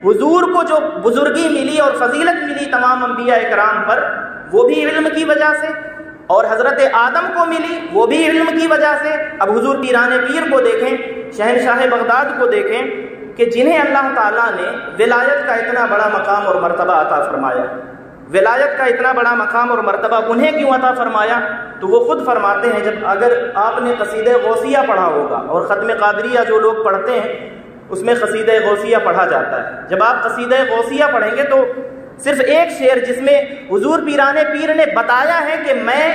حضور کو جو بزرگی ملی اور فضیلت ملی تمام انبیاء کرام پر، وہ بھی علم کی وجہ سے، اور حضرت آدم کو ملی وہ بھی علم کی وجہ سے۔ اب حضور پیران پیر کو دیکھیں، شہنشاہ بغداد کو دیکھیں کہ جنہیں اللہ تعالیٰ نے ولایت کا اتنا بڑا مقام اور مرتبہ عطا فرمایا، ولایت کا اتنا بڑا مقام اور مرتبہ انہیں کیوں عطا فرمایا؟ تو وہ خود فرماتے ہیں، جب اگر آپ نے قصیدہ غوثیہ پڑھا ہوگا، اور ختم قادریہ جو لوگ پڑھتے ہیں اس میں قصیدہ غوثیہ پڑھا جاتا ہے، جب آپ قصیدہ غوثیہ پڑھیں گے تو صرف ایک شعر جس میں حضور پیران پیر نے بتایا ہے کہ میں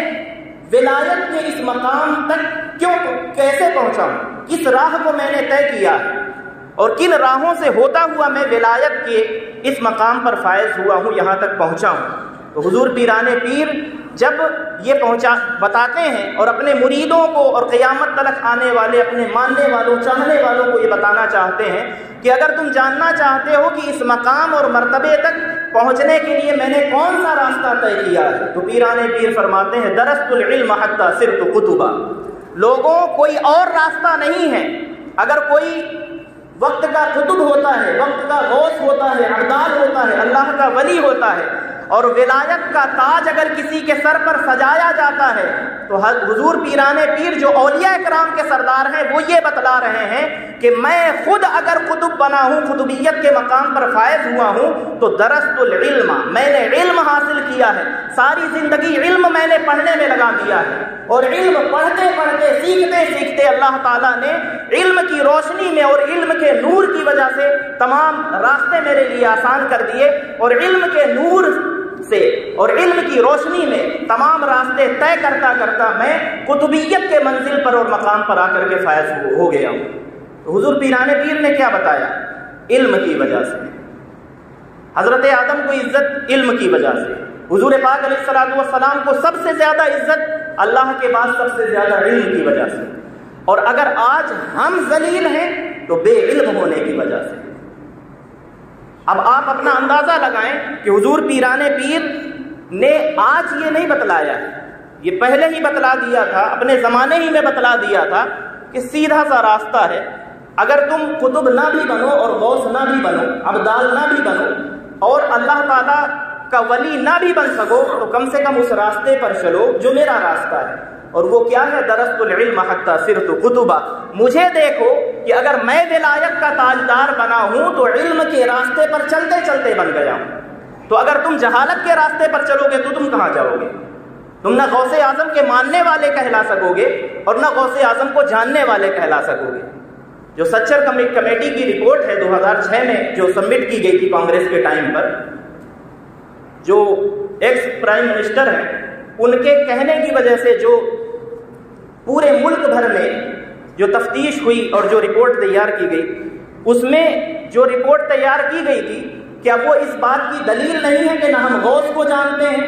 ولایت کے اس مقام تک کیسے پہنچا ہوں، کس راہ کو میں نے طے کیا ہے، اور کن راہوں سے ہوتا ہوا میں ولایت کے اس مقام پر فائز ہوا ہوں، یہاں تک پہنچا ہوں۔ تو حضور پیران پیر جب یہ بتاتے ہیں اور اپنے مریدوں کو اور قیامت تلک آنے والے اپنے ماننے والوں چاہنے والوں کو یہ بتانا چاہتے ہیں کہ اگر تم جاننا چاہتے ہو کہ اس مقام اور مرتبے تک پہنچنے کے لیے میں نے کون سا راستہ طے کیا ہے، تو پیران پیر فرماتے ہیں درست العلم حتی صرت کتبا، لوگوں کوئی اور راستہ نہیں ہے۔ اگر کوئی وقت کا قطب ہوتا ہے، وقت کا غوث ہوتا ہے، عبدال ہوتا ہے، اللہ کا ولی ہوتا ہے، اور ولایت کا تاج اگر کسی کے سر پر سجایا جاتا ہے، تو حضور پیران پیر جو اولیاء کرام کے سردار ہیں وہ یہ بتلا رہے ہیں کہ میں خود اگر قطب بنا ہوں، قطبیت کے مقام پر فائز ہوا ہوں، تو درست العلم، میں نے علم حاصل کیا ہے، ساری زندگی علم میں نے پڑھنے میں لگا دیا ہے، اور علم پڑھتے پڑھتے سیکھتے سیکھتے اللہ تعالیٰ نے علم کی روشنی میں اور علم کے نور کی وجہ سے تمام راستے میرے لیے آسان کر دیے، اور علم کے نور سے اور علم کی روشنی میں تمام راستے طے کرتا کرتا میں قطبیت کے منزل پر اور مقام پر آ کر کے فائز ہو گیا ہوں۔ تو حضور پیران پیر نے کیا بتایا؟ علم کی وجہ سے۔ حضرت آدم کو عزت علم کی وجہ سے، حضور پاک علیہ الصلوۃ والسلام کو سب سے زیادہ عزت اللہ کے بعد سب سے زیادہ علم کی وجہ سے، اور اگر آج ہم ذلیل ہیں تو بے علم ہونے کی وجہ سے۔ اب آپ اپنا اندازہ لگائیں کہ حضور پیران پیر نے آج یہ نہیں بتلایا ہے، یہ پہلے ہی بتلا دیا تھا، اپنے زمانے ہی میں بتلا دیا تھا کہ سیدھا سا راستہ ہے، اگر تم قطب نہ بھی بنو اور غوث نہ بھی بنو، عبدال نہ بھی بنو، اور اللہ تعالیٰ کا ولی نہ بھی بن سکو، تو کم سے کم اس راستے پر چلو جو میرا راستہ ہے، اور وہ کیا ہے؟ درست العلم حتی صرت کتبا، مجھے دیکھو کہ اگر میں ولایت کا تاجدار بنا ہوں تو علم کے راستے پر چلتے چلتے بن گیا ہوں۔ تو اگر تم جہالت کے راستے پر چلو گے تو تم کہاں جاؤ گے؟ تم نہ غوث اعظم کے ماننے والے کہلا سکو گے اور نہ غوث اعظم کو جاننے والے کہلا سکو گے۔ جو سچر کمیٹی کی رپورٹ ہے 2006 میں جو سبمٹ کی گئی تھی کانگریس کے ٹائم پر، جو ایکس پرائم منسٹر ہیں ان کے کہنے کی وجہ سے جو پورے ملک بھر میں جو تفتیش ہوئی اور جو رپورٹ تیار کی گئی، اس میں جو رپورٹ تیار کی گئی تھی، کیا وہ اس بات کی دلیل نہیں ہے کہ نہ ہم غوث کو جانتے ہیں،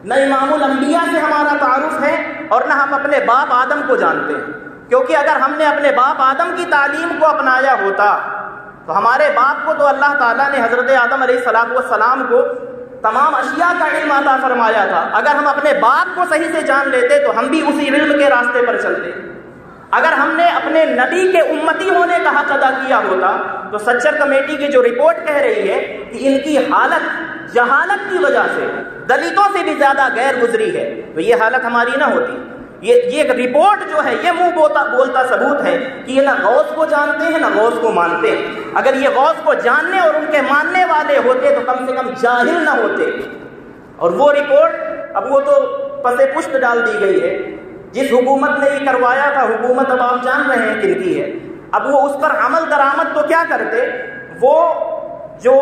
نہ امام الانبیاء سے ہمارا تعارف ہے، اور نہ ہم اپنے باپ آدم کو جانتے ہیں؟ کیونکہ اگر ہم نے اپنے باپ آدم کی تعلیم کو اپنایا ہوتا تو ہمارے باپ کو تو اللہ تعالیٰ نے حضرت آدم علیہ الصلوۃ والسلام کو تمام اشیاء کا علم عطا فرمایا تھا، اگر ہم اپنے باپ کو صحیح سے جان لیتے تو ہم بھی اسی علم کے راستے پر چلتے۔ اگر ہم نے اپنے نبی کے امتی ہونے کا حق ادا کیا ہوتا تو سچر کمیٹی کی جو رپورٹ کہہ رہی ہے کہ ان کی حالت جہالت کی وجہ سے دلتوں سے بھی زیادہ غیر گزری ہے، تو یہ حالت ہماری نہ ہوتی۔ یہ رپورٹ جو ہے یہ منہ بولتا ثبوت ہے کہ یہ نہ غوث کو جانتے ہیں نہ غوث کو مانتے ہیں۔ اگر یہ غوث کو جاننے اور ان کے ماننے والے ہوتے تو کم سے کم جاہل نہ ہوتے۔ اور وہ رپورٹ اب وہ تو پس پشت ڈال دی گئی ہے، جس حکومت نے یہ کروایا تھا، حکومت اب آپ جان رہے ہیں کن کی ہے، اب وہ اس پر عمل درآمد تو کیا کرتے، وہ جو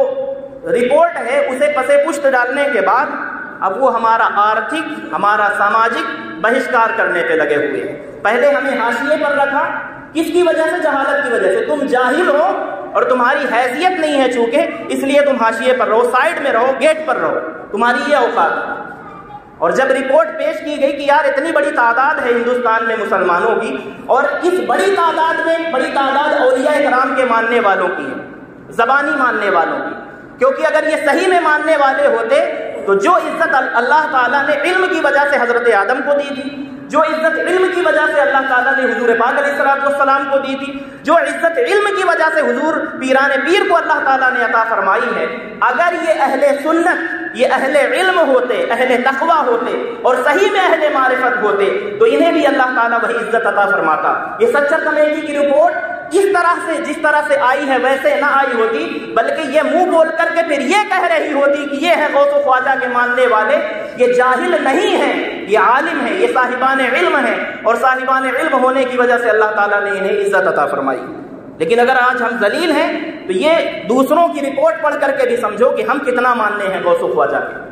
رپورٹ ہے اسے پس پشت ڈالنے کے بعد اب وہ ہمارا آرتھک ہمارا سماجک بہشکار کرنے پہ لگے ہوئے ہیں۔ پہلے ہمیں حاشیے پر رکھا، کس کی وجہ سے؟ جہالت کی وجہ سے۔ تم جاہل ہو اور تمہاری حیثیت نہیں ہے چونکہ، اس لیے تم حاشیے پر رہو، سائڈ میں رہو، گیٹ پر رہو، تمہاری یہ اوقات ہے۔ اور جب رپورٹ پیش کی گئی کہ یار اتنی بڑی تعداد ہے ہندوستان میں مسلمانوں کی، اور اس بڑی تعداد میں بڑی تعداد اولیاء کرام کے ماننے والوں کی ہے، زبانی ماننے والوں کی، کیونکہ اگر یہ صحیح میں ماننے والے ہوتے تو جو عزت اللہ تعالیٰ نے علم کی وجہ سے حضرت آدم کو دی تھی، جو عزت علم کی وجہ سے اللہ تعالیٰ نے حضور پاک علیہ السلام کو دی تھی، جو عزت علم کی وجہ سے حضور پیران پیر کو اللہ تعالیٰ نے عطا فرمائی ہے، اگر یہ اہل سنت، یہ اہل علم ہوتے، اہل تقویٰ ہوتے اور صحیح میں اہل معرفت ہوتے تو انہیں بھی اللہ تعالیٰ وہی عزت عطا فرماتا۔ یہ سچر کمیٹی کی رپورٹ جس طرح سے آئی ہے ویسے نہ آئی ہوتی، بلکہ یہ منہ بول کر کے پھر یہ کہہ رہی ہوتی کہ یہ ہے غوث و خواجہ کے ماننے والے، یہ جاہل نہیں ہیں، یہ عالم ہیں، یہ صاحبان علم ہیں، اور صاحبان علم ہونے کی وجہ سے اللہ تعالیٰ نے انہیں عزت عطا فرمائی۔ لیکن اگر آج ہم ذلیل ہیں تو یہ دوسروں کی رپورٹ پڑھ کر کے بھی سمجھو کہ ہم کتنا ماننے ہیں غوث و خواجہ کے۔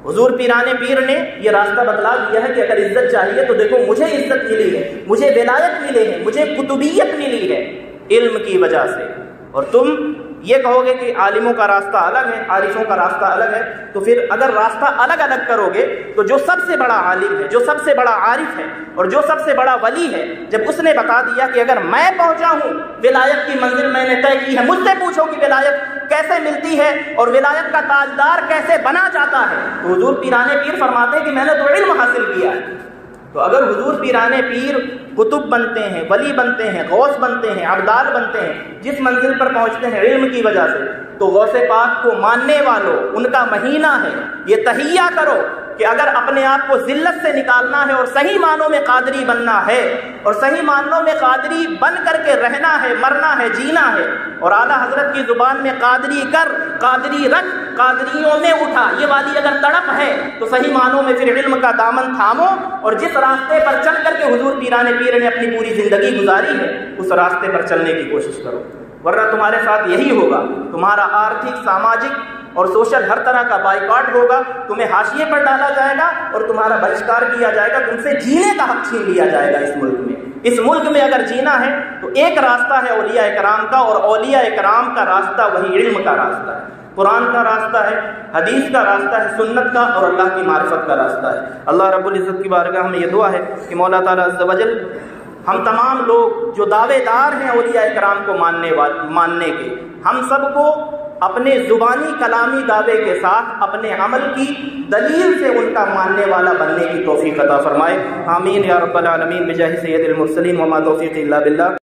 حضور پیران پیر نے یہ راستہ بتلا دیا ہے کہ اگر عزت چاہیے تو دیکھو مجھے عزت ملی ہے، مجھے ولایت ملی ہے، مجھے قطبیت ملی ہے علم کی وجہ سے، اور تم یہ کہو گے کہ عالموں کا راستہ الگ ہے، عارفوں کا راستہ الگ ہے، تو پھر اگر راستہ الگ الگ کرو گے تو جو سب سے بڑا عالم ہے، جو سب سے بڑا عارف ہے اور جو سب سے بڑا ولی ہے، جب اس نے بتا دیا کہ اگر میں پہنچا ہوں ولایت کی منزل میں نے طے کی ہے، مجھ سے پوچھو کہ ولایت کیسے ملتی ہے اور ولایت کا تاجدار کیسے بنا جاتا ہے، تو حضور پیران پیر فرماتے ہیں کہ میں نے تو علم حاصل کیا ہے۔ تو اگر حضور پیران پیر قطب بنتے ہیں، ولی بنتے ہیں، غوث بنتے ہیں، عبدال بنتے ہیں، جس منزل پر پہنچتے ہیں علم کی وجہ سے، تو غوث پاک کو ماننے والوں ان کا مہینہ ہے، یہ تحیہ کرو کہ اگر اپنے آپ کو ذلت سے نکالنا ہے اور صحیح معنوں میں قادری بننا ہے اور صحیح معنوں میں قادری بن کر کے رہنا ہے، مرنا ہے، جینا ہے، اور اعلیٰ حضرت کی زبان میں قادری کر، قادری رکھ، قادریوں میں اٹھا، یہ والی اگر تڑپ ہے تو صحیح معنوں میں پھر علم کا دامن تھامو اور جس راستے پر چل کر کے حضور پیران پیر نے اپنی پوری زندگی گزاری ہے اس راستے پر چلنے کی کوشش کرو، ورنہ تمہارے ساتھ یہی ہوگا، تمہارا آرتھک، ساماجک اور سوشل ہر طرح کا بائیکاٹ ہوگا، تمہیں حاشیے پر ڈالا جائے گا اور تمہارا بہشکار کیا جائے گا، تم سے جینے کا حق چھین لیا جائے گا اس ملک میں۔ اس ملک میں اگر جینا ہے تو ایک راستہ ہے اولیاء کرام کا، اور اولیاء کرام کا راستہ وہی علم کا راستہ ہے، قرآن کا راستہ ہے، حدیث کا راستہ ہے، سنت کا اور اللہ کی معرفت کا راستہ ہے۔ اللہ رب العزت کی بارگاہ میں یہ دعا ہے کہ مولا تعالیٰ عز و جل ہم تمام لوگ جو دعوے دار ہیں اولیاء کرام کو ماننے کے، ہم سب کو اپنے زبانی کلامی دعوے کے ساتھ اپنے عمل کی دلیل سے ان کا ماننے والا بننے کی توفیق عطا فرمائے، آمین یا رب العالمین، بجاہ سید المرسلین، وما توفیق الا باللہ۔